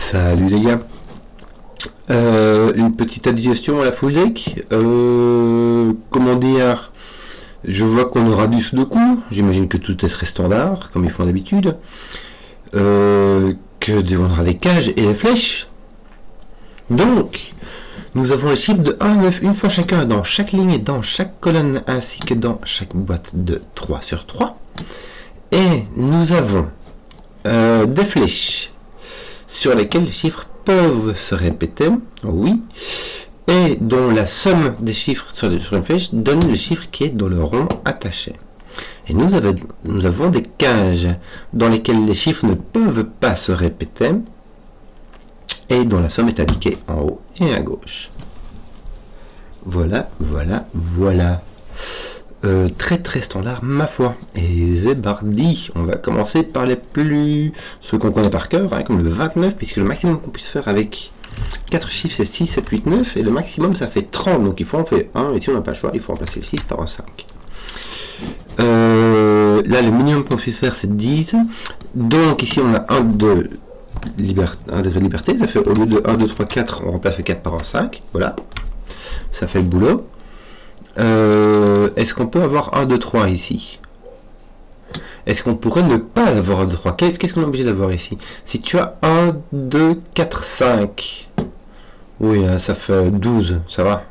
Salut les gars. Une petite addition à la full deck. Comment dire, je vois qu'on aura du sudoku. J'imagine que tout serait standard, comme ils font d'habitude. Que on aura des cages et des flèches. Donc, nous avons les chiffres de 1 à 9 une fois chacun dans chaque ligne et dans chaque colonne, ainsi que dans chaque boîte de 3 sur 3. Et nous avons des flèches sur lesquelles les chiffres peuvent se répéter, oui, et dont la somme des chiffres sur une flèche donne le chiffre qui est dans le rond attaché. Et nous avons des cages dans lesquelles les chiffres ne peuvent pas se répéter et dont la somme est indiquée en haut et à gauche. Voilà. Très très standard ma foi. Et Zébardi, on va commencer par ceux qu'on connaît par cœur, comme le 29, puisque le maximum qu'on puisse faire avec 4 chiffres c'est 6, 7, 8, 9, et le maximum ça fait 30, donc il faut en faire 1, et si on n'a pas le choix, il faut remplacer le 6 par un 5. Là le minimum qu'on puisse faire c'est 10, donc ici on a 1 de liberté, ça fait au lieu de 1, 2, 3, 4, on remplace le 4 par un 5, voilà, ça fait le boulot. Est-ce qu'on peut avoir 1, 2, 3 ici? Est-ce qu'on pourrait ne pas avoir 1, 2, 3? Qu'est-ce qu'on est obligé d'avoir ici? Si tu as 1, 2, 4, 5. Oui, ça fait 12, ça va.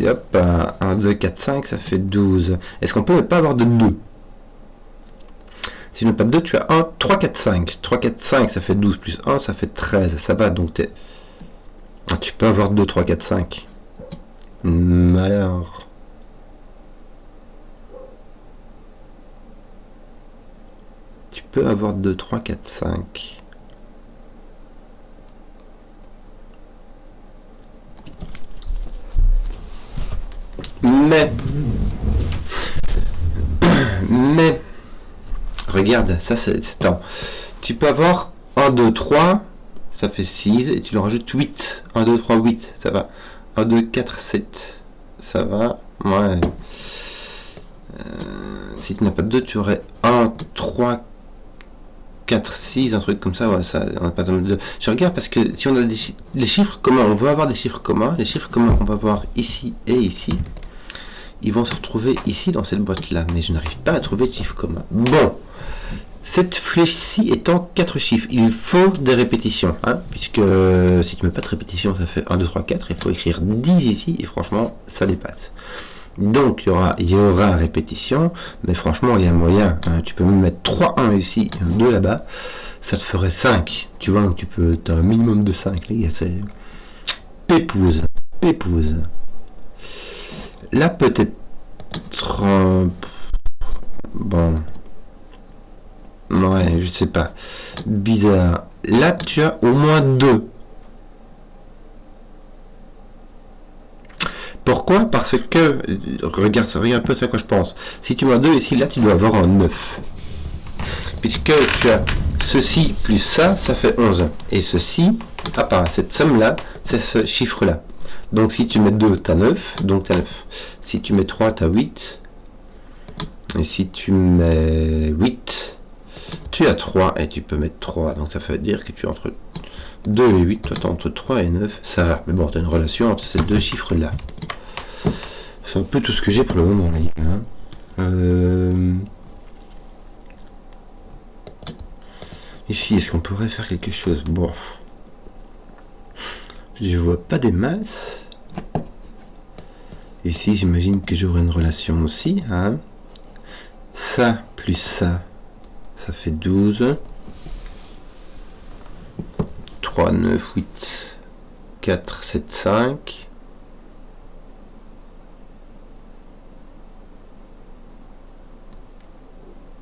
Et hop, 1, 2, 4, 5, ça fait 12. Est-ce qu'on peut ne pas avoir de 2? Si tu n'as pas de 2, tu as 1, 3, 4, 5. 3, 4, 5, ça fait 12 plus 1, ça fait 13. Ça va, donc tu peux avoir 2, 3, 4, 5. Alors... Tu peux avoir 2, 3, 4, 5. Mais... Regarde, ça c'est... Tu peux avoir 1, 2, 3... Ça fait 6 et tu leur rajoutes 8. 1, 2, 3, 8, ça va. 1, 2, 4, 7, ça va. Ouais. Si tu n'as pas de 2, tu aurais 1, 3, 4, 6, un truc comme ça. Ouais, ça on n'a pas de 2. Je regarde parce que si on a les chiffres communs, on veut avoir des chiffres communs. Les chiffres communs, on va voir ici et ici. Ils vont se retrouver ici dans cette boîte-là. Mais je n'arrive pas à trouver de chiffres communs. Bon. Cette flèche-ci étant 4 chiffres, il faut des répétitions, puisque si tu mets pas de répétition, ça fait 1, 2, 3, 4, il faut écrire 10 ici, et franchement, ça dépasse. Donc, il y aura répétition, mais franchement, il y a moyen, tu peux même mettre 3 1 ici, 2 là-bas, ça te ferait 5, tu vois, donc tu as un minimum de 5, les gars, c'est pépouze. Là, peut-être... Bon... Ouais, je sais pas. Bizarre. Là, tu as au moins 2. Pourquoi? Parce que... Regarde un peu à quoi je pense. Si tu mets un 2 ici, là, tu dois avoir un 9. Puisque tu as ceci plus ça, ça fait 11. Et ceci, cette somme-là, c'est ce chiffre-là. Donc, si tu mets 2, tu as 9. Donc, tu as 9. Si tu mets 3, tu as 8. Et si tu mets 8... Tu as 3 et tu peux mettre 3, donc ça veut dire que tu es entre 2 et 8, toi tu es entre 3 et 9, ça va. Mais bon, tu as une relation entre ces deux chiffres-là. C'est un peu tout ce que j'ai pour le moment, les gars. Ici, est-ce qu'on pourrait faire quelque chose? Bon. Je vois pas des masses. Ici, j'imagine que j'aurai une relation aussi. Ça plus ça. Ça fait 12, 3, 9, 8, 4, 7, 5.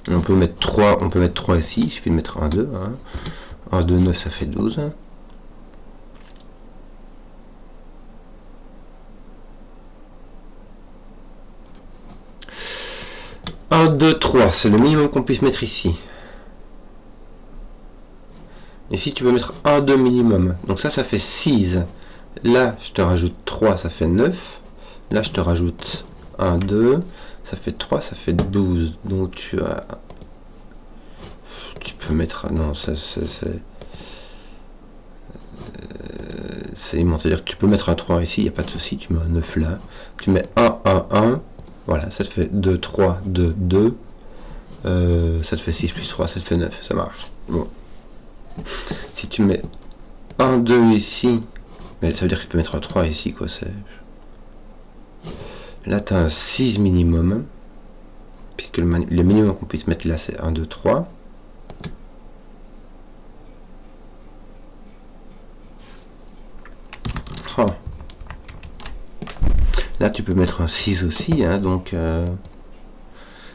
On peut mettre 3 ici, il suffit de mettre 1, 2. 1, 2, 9, ça fait 12. 1, 2, 3, c'est le minimum qu'on puisse mettre ici. Ici, tu veux mettre 1, 2 minimum. Donc ça fait 6. Là, je te rajoute 3, ça fait 9. Là, je te rajoute 1, 2. Ça fait 3, ça fait 12. Donc tu peux mettre... Non, c'est immense. C'est-à-dire que tu peux mettre un 3 ici, il n'y a pas de souci. Tu mets un 9 là. Tu mets 1, 1, 1. Voilà, ça te fait 2, 3, 2, 2. Ça te fait 6 plus 3, ça te fait 9. Ça marche. Bon. Si tu mets 1, 2 ici, mais ça veut dire que tu peux mettre un 3 ici, quoi. Là, tu as un 6 minimum. Puisque le minimum qu'on puisse mettre là, c'est 1, 2, 3. Oh. Là, tu peux mettre un 6 aussi, hein, donc...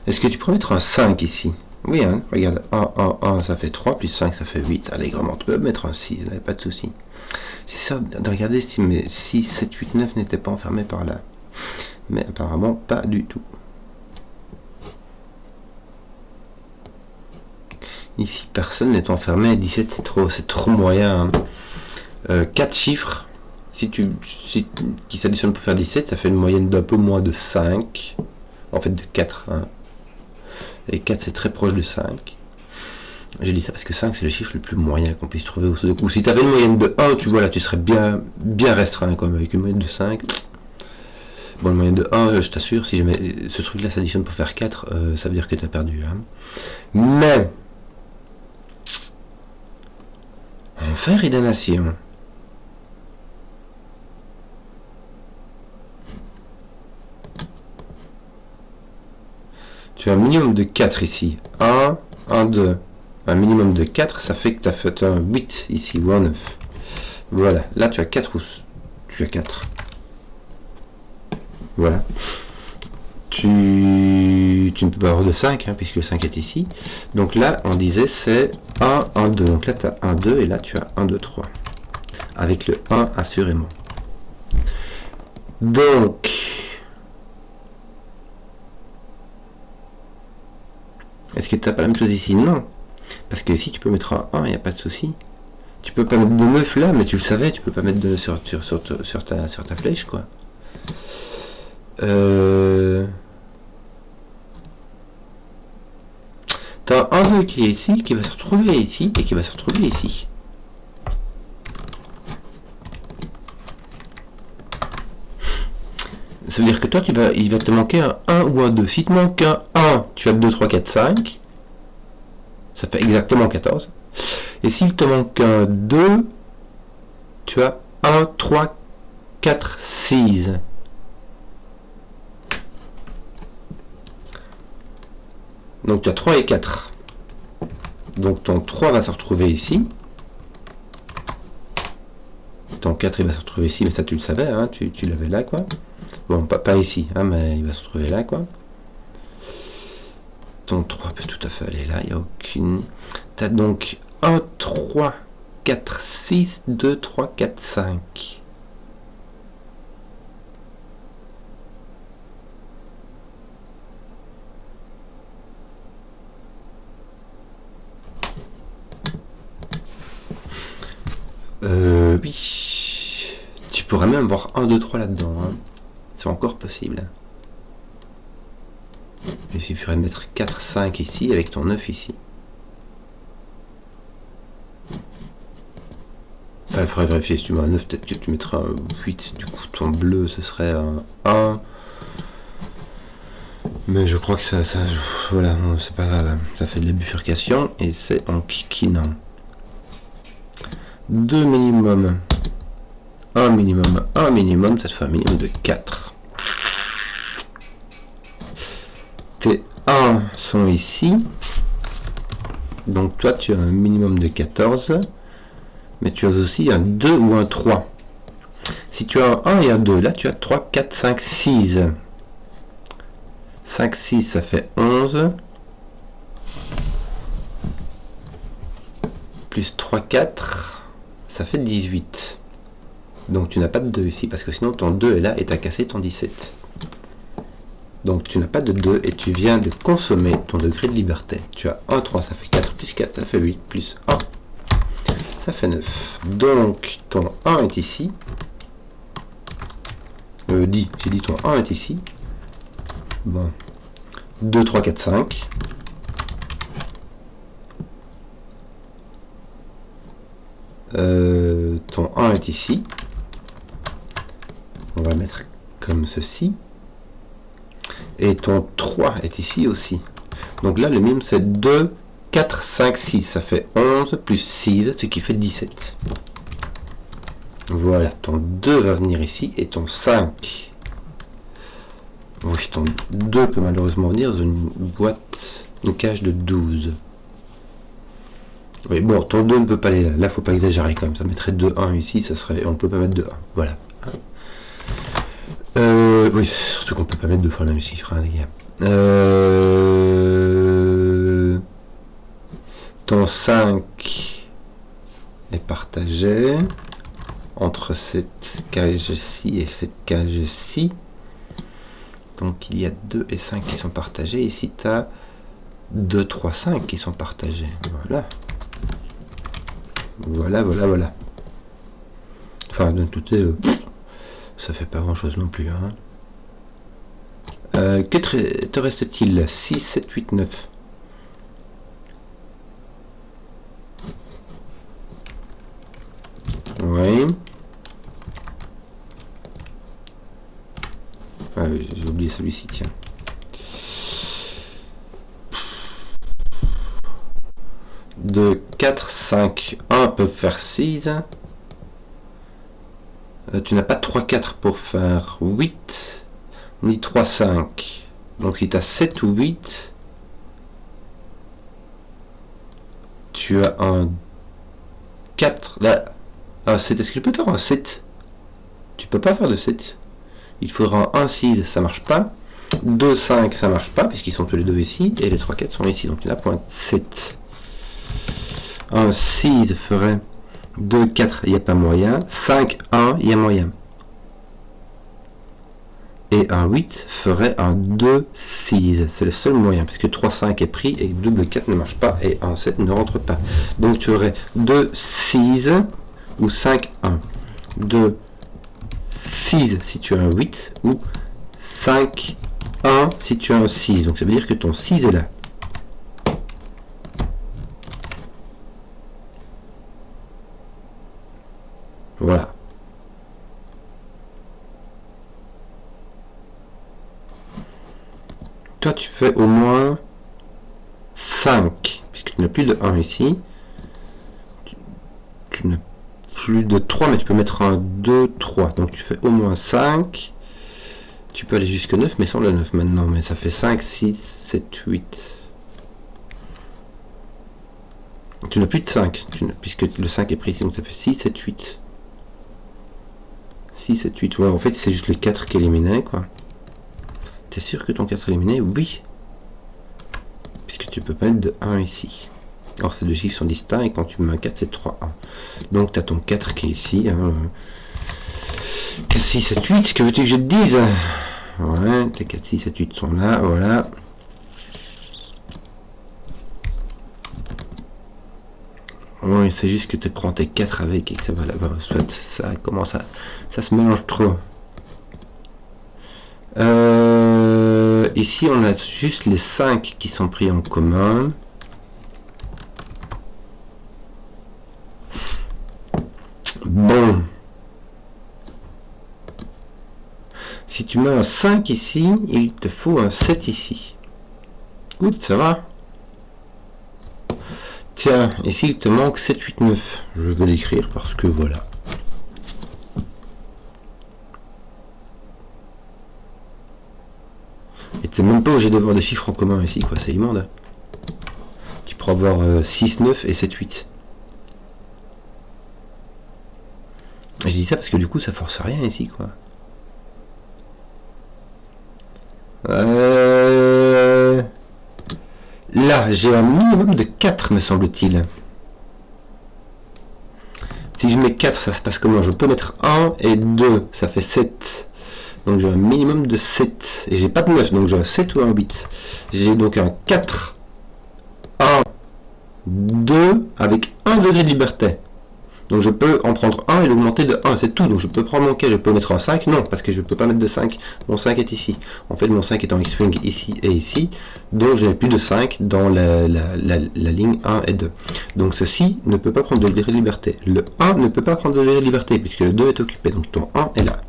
Est-ce que tu pourrais mettre un 5 ici? Oui, hein, regarde, 1, ça fait 3, plus 5, ça fait 8. Allègrement, tu peux mettre un 6, là, pas de souci. J'essaie de regarder si mes 6, 7, 8, 9 n'étaient pas enfermés par là. Mais apparemment, pas du tout. Ici, personne n'est enfermé. 17, c'est trop moyen. Hein. 4 chiffres, qui s'additionnent pour faire 17, ça fait une moyenne d'un peu moins de 5. En fait, de 4. Hein. Et 4, c'est très proche de 5. J'ai dit ça parce que 5, c'est le chiffre le plus moyen qu'on puisse trouver au Sudoku. Si tu avais une moyenne de 1, tu vois, là, tu serais bien restreint, quand même, avec une moyenne de 5. Bon, une moyenne de 1, je t'assure, si jamais ce truc-là s'additionne pour faire 4, ça veut dire que tu as perdu. Hein. Mais... Enfer et damnation. Tu as un minimum de 4 ici. 1, 1, 2. Un minimum de 4, ça fait que tu as fait un 8 ici, ou un 9. Voilà. Là, tu as 4 ou... Tu as 4. Voilà. Tu ne peux pas avoir de 5, hein, puisque le 5 est ici. Donc là, on disait c'est 1, 1, 2. Donc là, tu as 1, 2, et là, tu as 1, 2, 3. Avec le 1, assurément. Donc... Est-ce que tu n'as pas la même chose ici? Non. Parce que ici, tu peux mettre un 1, il n'y a pas de souci. Tu peux pas mettre de 9 là, mais tu le savais, tu peux pas mettre de sur ta flèche, quoi. T'as un 2 qui est ici, qui va se retrouver ici, et qui va se retrouver ici. Ça veut dire que toi, il va te manquer un 1 ou un 2. Si te manque un 1, tu as 2, 3, 4, 5. Ça fait exactement 14. Et s'il te manque un 2, tu as 1, 3, 4, 6. Donc tu as 3 et 4. Donc ton 3 va se retrouver ici. Ton 4 il va se retrouver ici, mais ça tu le savais, hein, tu l'avais là, quoi. Bon, pas ici, hein, mais il va se retrouver là, quoi. Ton 3 peut tout à fait aller là, il n'y a aucune... Tu as donc 1, 3, 4, 6, 2, 3, 4, 5. Oui. Tu pourrais même avoir 1, 2, 3 là-dedans. Hein. C'est encore possible. Il suffirait de mettre 4, 5 ici avec ton 9 ici. Enfin, il faudrait vérifier si tu mets un 9, peut-être que tu mettras un 8. Du coup, ton bleu, ce serait un 1. Mais je crois que ça voilà, c'est pas grave. Ça fait de la bifurcation et c'est en kikinant. 2 minimum. 1 minimum, ça te fait un minimum de 4. Tes 1 sont ici. Donc toi tu as un minimum de 14. Mais tu as aussi un 2 ou un 3. Si tu as un 1 et un 2, là tu as 3, 4, 5, 6. 5, 6, ça fait 11. Plus 3, 4, ça fait 18. Donc tu n'as pas de 2 ici, parce que sinon ton 2 est là et tu as cassé ton 17. Donc tu n'as pas de 2 et tu viens de consommer ton degré de liberté. Tu as 1, 3, ça fait 4, plus 4, ça fait 8, plus 1, ça fait 9. Donc ton 1 est ici. J'ai dit ton 1 est ici. Bon. 2, 3, 4, 5. ton 1 est ici. On va mettre comme ceci. Et ton 3 est ici aussi. Donc là, le minimum, c'est 2, 4, 5, 6. Ça fait 11 plus 6, ce qui fait 17. Voilà, ton 2 va venir ici et ton 5. Oui, ton 2 peut malheureusement venir dans une boîte, une cage de 12. Oui, bon, ton 2 ne peut pas aller là. Là, faut pas exagérer quand même. Ça mettrait 2, 1 ici, ça serait. On peut pas mettre 2, 1. Voilà. Oui, surtout qu'on peut pas mettre 2 fois le même chiffre, hein, les gars. Ton 5 est partagé entre cette cage-ci et cette cage-ci. Donc il y a 2 et 5 qui sont partagés. Ici, tu as 2, 3, 5 qui sont partagés. Voilà. Voilà. Enfin, d'un côté, ça fait pas grand-chose non plus. Hein. Que te reste-t-il? 6, 7, 8, 9. Oui. Ah oui, j'ai oublié celui-ci, tiens. 2, 4, 5. 1 peut faire 6. Tu n'as pas 3, 4 pour faire 8. Ni 3, 5. Donc si tu as 7 ou 8, tu as un 4. Là, un 7. Est-ce que tu peux faire un 7? Tu peux pas faire de 7. Il faudra un 6, ça marche pas. 2, 5, ça marche pas, puisqu'ils sont tous les deux ici. Et les 3, 4 sont ici. Donc tu n'as point 7. Un 6 ferait 2, 4, il n'y a pas moyen. 5, 1, il y a moyen. Et un 8 ferait un 2, 6. C'est le seul moyen, puisque 3, 5 est pris et double 4 ne marche pas et 1, 7 ne rentre pas. Donc tu aurais 2, 6 ou 5, 1. 2, 6 si tu as un 8 ou 5, 1 si tu as un 6. Donc ça veut dire que ton 6 est là. Voilà. Toi, tu fais au moins 5, puisque tu n'as plus de 1 ici. Tu n'as plus de 3, mais tu peux mettre un 2, 3. Donc tu fais au moins 5. Tu peux aller jusque 9, mais sans le 9 maintenant. Mais ça fait 5, 6, 7, 8. Tu n'as plus de 5, puisque le 5 est pris ici. Donc ça fait 6, 7, 8. 6, 7, 8. Ouais, en fait, c'est juste les 4 qui éliminaient, quoi. T'es sûr que ton 4 est éliminé? Oui. Puisque tu peux pas mettre de 1 ici. Alors ces deux chiffres sont distincts et quand tu mets un 4, c'est 3, 1. Donc tu as ton 4 qui est ici. Hein. 4, 6, 7, 8, que veux-tu que je te dise? Ouais, tes 4, 6, 7, 8 sont là, voilà. Oui, c'est juste que tu prends tes 4 avec et que ça va là-bas. Soit ça commence à... Ça se mélange trop. Ici, on a juste les 5 qui sont pris en commun. Bon. Si tu mets un 5 ici, il te faut un 7 ici. Good, ça va? Tiens, ici il te manque 7, 8, 9. Je vais l'écrire parce que voilà. Et t'es même pas obligé d'avoir des chiffres en commun ici, quoi, c'est immonde. Tu pourras avoir 6, 9 et 7, 8. Je dis ça parce que du coup ça force rien ici, quoi. Là, j'ai un minimum de 4, me semble-t-il. Si je mets 4, ça se passe comment? Je peux mettre 1 et 2, ça fait 7. Donc j'ai un minimum de 7. Et j'ai pas de 9, donc j'ai un 7 ou un 8. J'ai donc un 4, 1, 2, avec 1 degré de liberté. Donc je peux en prendre un et l'augmenter de 1, c'est tout. Donc je peux prendre mon cas, je peux mettre un 5, non, parce que je ne peux pas mettre de 5. Mon 5 est ici. En fait, mon 5 est en string ici et ici. Donc je n'ai plus de 5 dans la ligne 1 et 2. Donc ceci ne peut pas prendre de liberté. Le 1 ne peut pas prendre de liberté puisque le 2 est occupé. Donc ton 1 est là.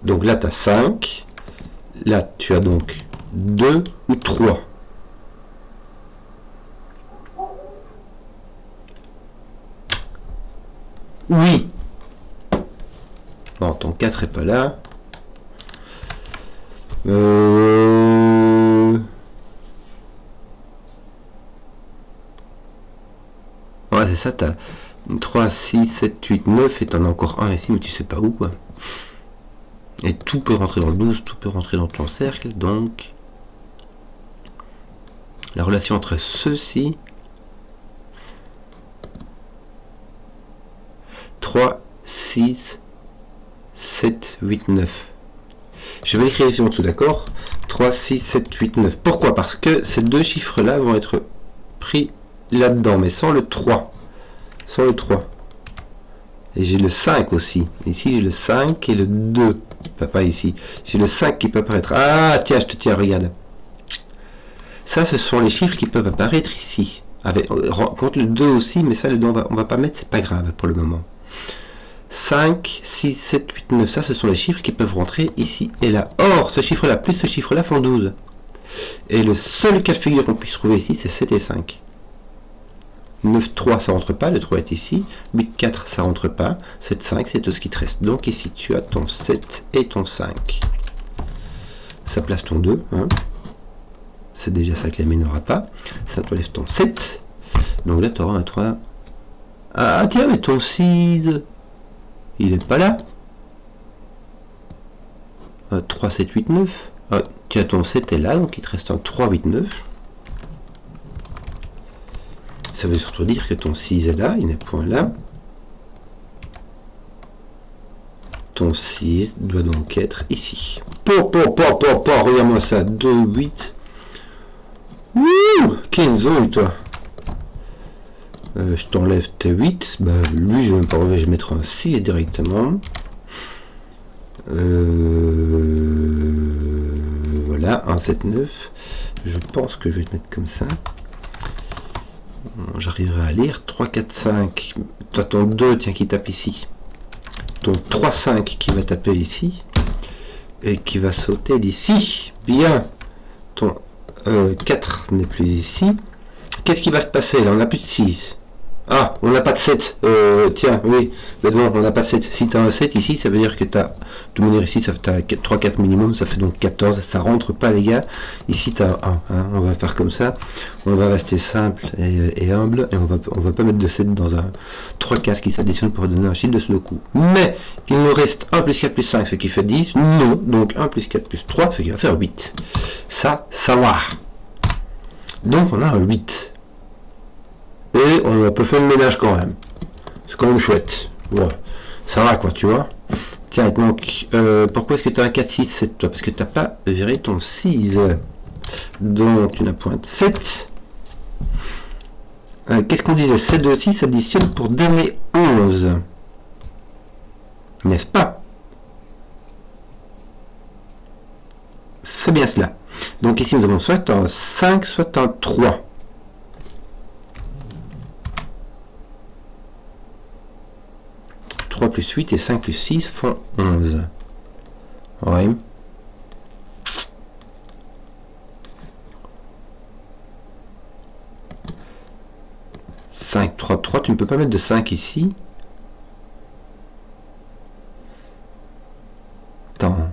Donc là tu as 5. Là tu as donc 2 ou 3. Oui. Bon, ton 4 est pas là. Ouais, c'est ça, t'as 3, 6, 7, 8, 9 et t'en as encore un ici, mais tu sais pas où, quoi. Et tout peut rentrer dans le 12, tout peut rentrer dans ton cercle, donc... La relation entre ceux-ci... 3, 6, 7, 8, 9. Je vais écrire ici en dessous, d'accord? 3, 6, 7, 8, 9. Pourquoi? Parce que ces deux chiffres-là vont être pris là-dedans, mais sans le 3. Sans le 3. Et j'ai le 5 aussi. Ici, j'ai le 5 et le 2. Pas ici. J'ai le 5 qui peut apparaître. Ah, tiens, je te tiens, regarde. Ça, ce sont les chiffres qui peuvent apparaître ici. Avec, contre le 2 aussi, mais ça, le 2, on va pas mettre, c'est pas grave pour le moment. 5, 6, 7, 8, 9, ça ce sont les chiffres qui peuvent rentrer ici et là. Or, ce chiffre-là plus ce chiffre-là font 12. Et le seul cas de figure qu'on puisse trouver ici, c'est 7 et 5. 9, 3, ça rentre pas, le 3 est ici. 8, 4, ça rentre pas. 7, 5, c'est tout ce qui te reste. Donc ici, tu as ton 7 et ton 5. Ça place ton 2. Hein. C'est déjà ça que la mine n'aura pas. Ça te lève ton 7. Donc là, tu auras un 3. Ah tiens, mais ton 6... Il n'est pas là. 3, 7, 8, 9. Tu as ton 7 est là, donc il te reste un 3, 8, 9. Ça veut surtout dire que ton 6 est là, il n'est point là. Ton 6 doit donc être ici. Regarde-moi ça. 2, 8. Wouh, Kenzo, toi. Je t'enlève tes 8. Bah, lui, je vais même pas enlever, je vais mettre un 6 directement. Voilà, 1, 7, 9. Je pense que je vais te mettre comme ça. J'arriverai à lire. 3, 4, 5. Toi, ton 2, tiens, qui tape ici. Ton 3, 5 qui va taper ici. Et qui va sauter d'ici. Bien. Ton 4 n'est plus ici. Qu'est-ce qui va se passer là? On n'a plus de 6. Ah, on n'a pas de 7. Tiens, oui. Mais non, on n'a pas de 7. Si tu as un 7 ici, ça veut dire que tu as... De toute manière, ici, ça fait 3-4 minimum. Ça fait donc 14. Ça rentre pas, les gars. Ici, tu as 1. Hein, on va faire comme ça. On va rester simple et humble. Et on va pas mettre de 7 dans un 3 cases qui s'additionnent pour donner un chiffre de ce coup. Mais, il nous reste 1 plus 4 plus 5, ce qui fait 10. Non. Donc, 1 plus 4 plus 3, ce qui va faire 8. Ça va. Donc, on a un 8. Et on peut faire le ménage quand même. C'est quand même chouette. Bon, ça va quoi, tu vois. Tiens, donc, pourquoi est-ce que tu as un 4, 6, 7 toi? Parce que tu n'as pas viré ton 6. Donc, tu n'as point de 7. Qu'est-ce qu'on disait? 7 de 6 additionne pour donner 11. N'est-ce pas? C'est bien cela. Donc ici, nous avons soit un 5, soit un 3. Plus 8 et 5 plus 6 font 11. Ouais. 5, 3, 3. Tu ne peux pas mettre de 5 ici. Attends.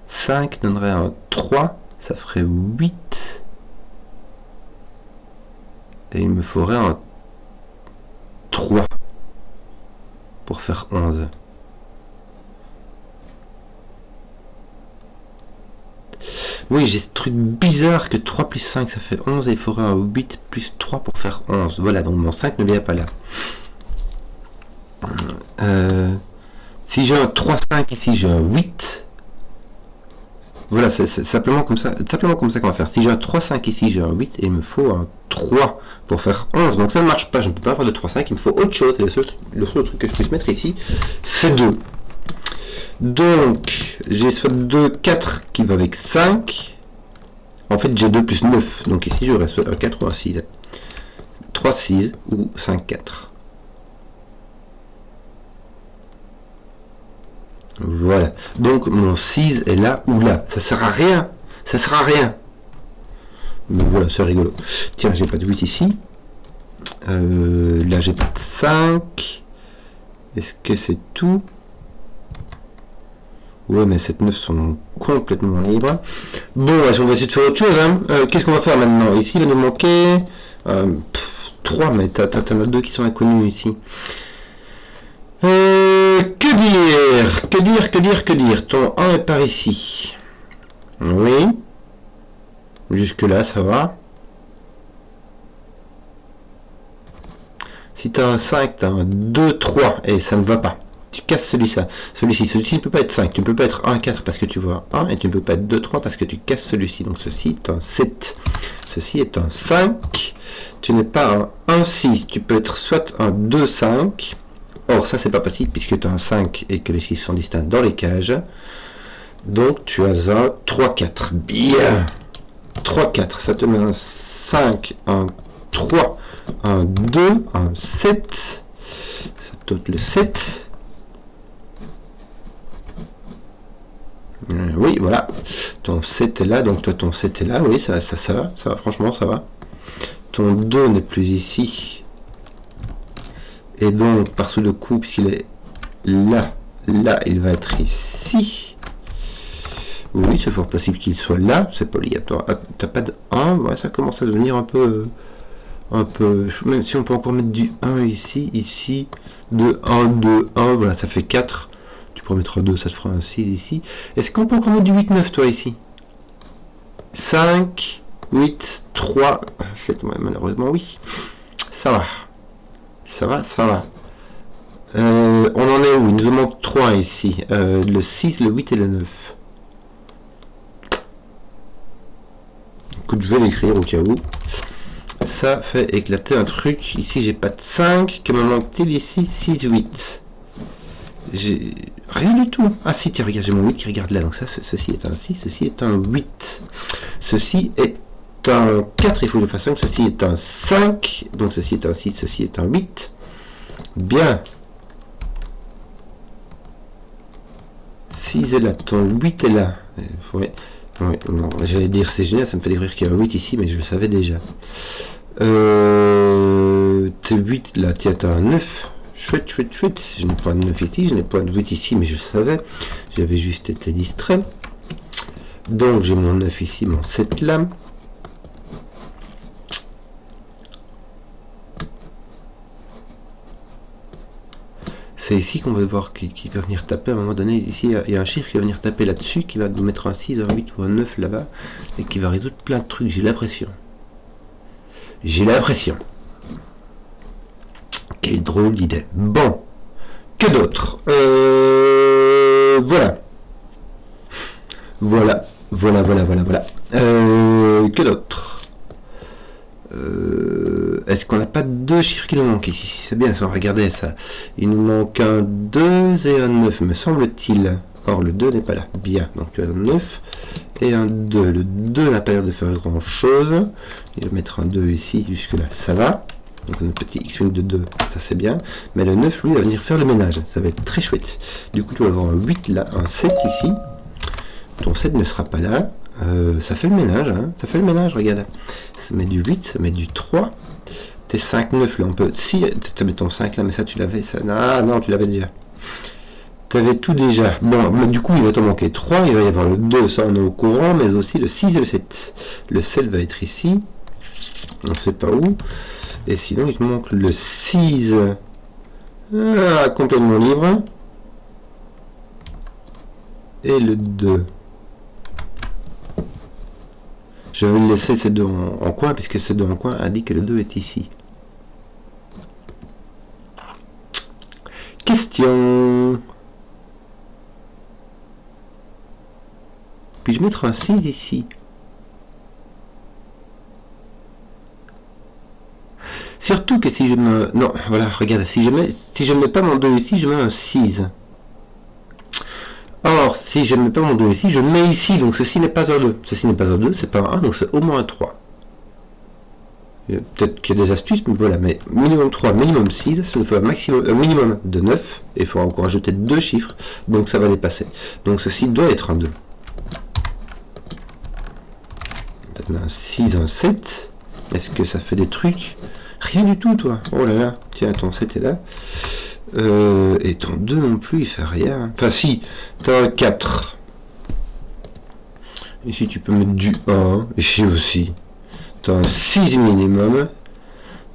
5 donnerait un 3. Ça ferait 8. Et il me faudrait un 3. Pour faire 11. Oui, j'ai ce truc bizarre que 3 plus 5 ça fait 11 et il faudrait un 8 plus 3 pour faire 11. Voilà, donc mon 5 ne vient pas là. Si j'ai un 3, 5 ici, j'ai un 8. Voilà, c'est simplement comme ça qu'on va faire. Si j'ai un 3-5 ici, j'ai un 8 et il me faut un 3 pour faire 11. Donc ça ne marche pas, je ne peux pas avoir de 3-5, il me faut autre chose. Et le seul truc que je puisse mettre ici, c'est 2. Donc, j'ai soit 2, 4 qui va avec 5. En fait, j'ai 2 plus 9. Donc ici, j'aurai soit un 4 ou un 6. 3, 6 ou 5, 4. Voilà. Donc mon 6 est là ou là. Ça sert à rien. Ça sert à rien. Mais voilà, c'est rigolo. Tiens, j'ai pas de 8 ici. Là, j'ai pas de 5. Est-ce que c'est tout? Ouais, mais 7, 9 sont complètement libres. Bon, on va essayer de faire autre chose. Hein. Qu'est-ce qu'on va faire maintenant? Ici, il va nous manquer 3, mais t'en as 2 qui sont inconnus ici. Que dire? Que dire? Ton 1 est par ici. Oui. Jusque là, ça va. Si tu as un 5, tu as un 2, 3, et ça ne va pas. Tu casses celui-ci. Celui-ci ne peut pas être 5, tu ne peux pas être 1, 4 parce que tu vois 1, et tu ne peux pas être 2, 3 parce que tu casses celui-ci. Donc ceci est un 7. Ceci est un 5. Tu n'es pas un 1, 6. Tu peux être soit un 2, 5. Or, ça, c'est pas possible puisque tu as un 5 et que les chiffres sont distincts dans les cages. Donc, tu as un 3, 4. Bien. 3, 4. Ça te met un 5, un 3, un 2, un 7. Ça te donne le 7. Oui, voilà. Ton 7 est là. Donc, toi, ton 7 est là. Oui, ça va. Franchement, ça va. Ton 2 n'est plus ici. Et donc, par ce de coup, puisqu'il est là, il va être ici. Oui, c'est fort possible qu'il soit là, c'est pas obligatoire. Ah, t'as pas de 1, ouais, ça commence à devenir un peu... Même si on peut encore mettre du 1 ici, 2, 1, 2, 1, voilà, ça fait 4. Tu pourrais mettre un 2, ça te fera un 6 ici. Est-ce qu'on peut encore mettre du 8, 9, toi, ici? 5, 8, 3, malheureusement, oui. Ça va. Ça va. On en est où? Il nous manque 3 ici. Le 6, le 8 et le 9. Écoute, je vais l'écrire au cas où. Ça fait éclater un truc. Ici, j'ai pas de 5. Que me manque-t-il ici? 6, 8. J'ai rien du tout. Ah si, tiens, regarde, j'ai mon 8 qui regarde là. Donc ça, ceci est un 6, ceci est un 8. Ceci est un 4, il faut que je fasse 5. Ceci est un 5. Donc ceci est un 6, ceci est un 8. Bien. 6 est là, ton 8 est là. Ouais, non, j'allais dire c'est génial, ça me fait découvrir qu'il y a un 8 ici, mais je le savais déjà. T'es 8 là, tiens, t'as un 9. Chouette. Je n'ai pas de 9 ici, je n'ai pas de 8 ici, mais je le savais. J'avais juste été distrait. Donc j'ai mon 9 ici, mon 7 là. C'est ici qu'on va voir qui va venir taper à un moment donné. Ici, il y a un chiffre qui va venir taper là-dessus, qui va nous mettre un 6, un 8 ou un 9 là-bas, et qui va résoudre plein de trucs, j'ai l'impression. Quelle drôle d'idée. Bon. Que d'autre? Voilà. Que d'autre? Est-ce qu'on n'a pas deux chiffres qui nous manquent ici? C'est bien ça, regardez ça. Il nous manque un 2 et un 9, me semble-t-il. Or, le 2 n'est pas là. Bien, donc tu as un 9 et un 2. Le 2 n'a pas l'air de faire grand chose. Il va mettre un 2 ici, jusque-là, ça va. Donc un petit X1 de 2, ça c'est bien. Mais le 9, lui, va venir faire le ménage. Ça va être très chouette. Du coup, tu vas avoir un 8 là, un 7 ici. Ton 7 ne sera pas là. Ça fait le ménage, hein. Ça fait le ménage, regarde. Ça met du 8, ça met du 3. Tes 5, 9 là, on peut... Si, tu mets ton 5 là, mais ça tu l'avais, ça... Ah non, tu l'avais déjà. Tu avais tout déjà. Bon, du coup, il va t'en manquer 3. Il va y avoir le 2, ça on est au courant, mais aussi le 6 et le 7. Le 7 va être ici. On ne sait pas où. Et sinon, il te manque le 6. Ah, complètement libre. Et le 2. Je vais laisser ces deux en coin, puisque ces deux en coin indiquent que le 2 est ici. Question. Puis-je mettre un 6 ici? Surtout que si je me... Non, voilà, regarde, si je ne mets pas mon 2 ici, je mets un 6. Or, si je ne mets pas mon 2 ici, je mets ici, donc ceci n'est pas un 2. Ceci n'est pas un 2, c'est pas un 1, donc c'est au moins un 3. Peut-être qu'il y a des astuces, mais voilà, mais minimum 3, minimum 6, ça nous fait un minimum de 9, et il faudra encore ajouter 2 chiffres, donc ça va dépasser. Donc ceci doit être un 2. Peut-être un 6, un 7. Est-ce que ça fait des trucs? Rien du tout, toi. Oh là là, tiens, ton 7 est là. Et ton 2 non plus, il fait rien. Enfin si, t'as un 4. Ici tu peux mettre du 1, ici aussi. T'as un 6 minimum.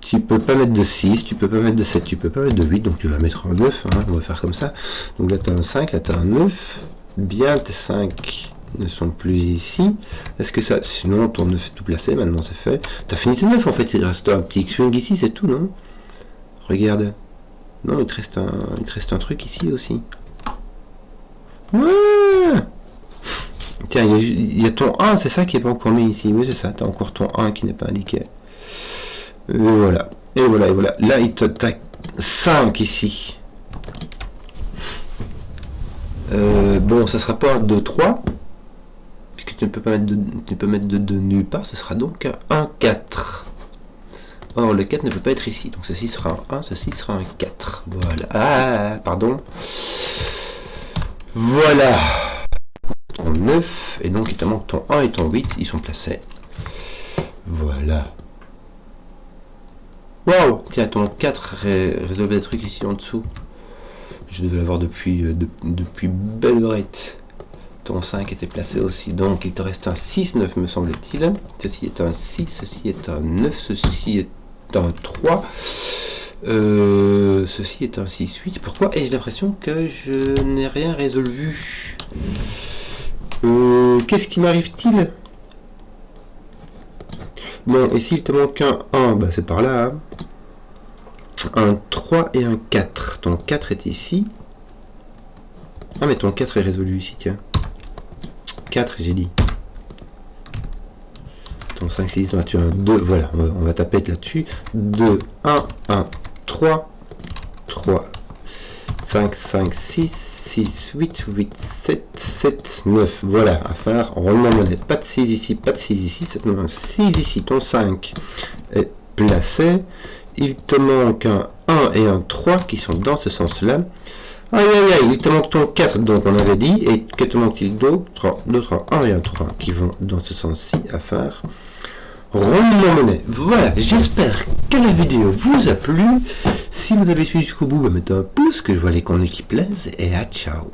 Tu peux pas mettre de 6, tu peux pas mettre de 7, tu peux pas mettre de 8, donc tu vas mettre un 9, hein, on va faire comme ça. Donc là t'as un 5, là t'as un 9. Bien, tes 5 ne sont plus ici. Est-ce que ça... Sinon ton 9 est tout placé, maintenant c'est fait. T'as fini tes 9 en fait, il reste un petit X-Wing ici, c'est tout, non? Regarde. Non, il te reste un truc ici aussi. Ouais. Tiens, il y a ton 1, c'est ça qui n'est pas encore mis ici. Oui, c'est ça, tu as encore ton 1 qui n'est pas indiqué. Et voilà. Et voilà, et voilà. Là, il te tac 5 ici. Bon, ça sera pas un 2, 3. Puisque tu ne peux pas mettre de 2 nulle part. Ce sera donc un 4. Or, le 4 ne peut pas être ici. Donc ceci sera un 1, ceci sera un 4. Voilà. Ah, pardon. Voilà. Ton 9. Et donc, il te manque ton 1 et ton 8. Ils sont placés. Voilà. Waouh. Tiens, ton 4 résolve des trucs ici en dessous. Je devais l'avoir depuis belle lurette. Ton 5 était placé aussi. Donc, il te reste un 6, 9 me semble-t-il. Ceci est un 6, ceci est un 9, ceci est un 3, ceci est un 6, 8. Pourquoi ai-je l'impression que je n'ai rien résolu? Qu'est-ce qui m'arrive-t-il? Bon, et s'il te manque un 1, bah c'est par là. Hein. Un 3 et un 4. Ton 4 est ici. Ah, mais ton 4 est résolu ici, tiens. 4, j'ai dit. Ton 5, 6, tu as un 2, voilà, on va taper là-dessus. 2, 1, 1, 3, 3, 5, 5, 6, 6, 8, 8, 7, 7, 9. Voilà, à faire roulement monnaie. Pas de 6 ici, pas de 6 ici. C'est un 6 ici. Ton 5 est placé. Il te manque un 1 et un 3 qui sont dans ce sens-là. Aïe aïe aïe, il te manque ton 4, donc on avait dit, et que te manque-t-il d'autres 1 et un 3 qui vont dans ce sens-ci à faire roulement monnaie. Voilà, j'espère que la vidéo vous a plu. Si vous avez suivi jusqu'au bout, mettez un pouce, que je vois les contenus qui plaisent, et à ciao.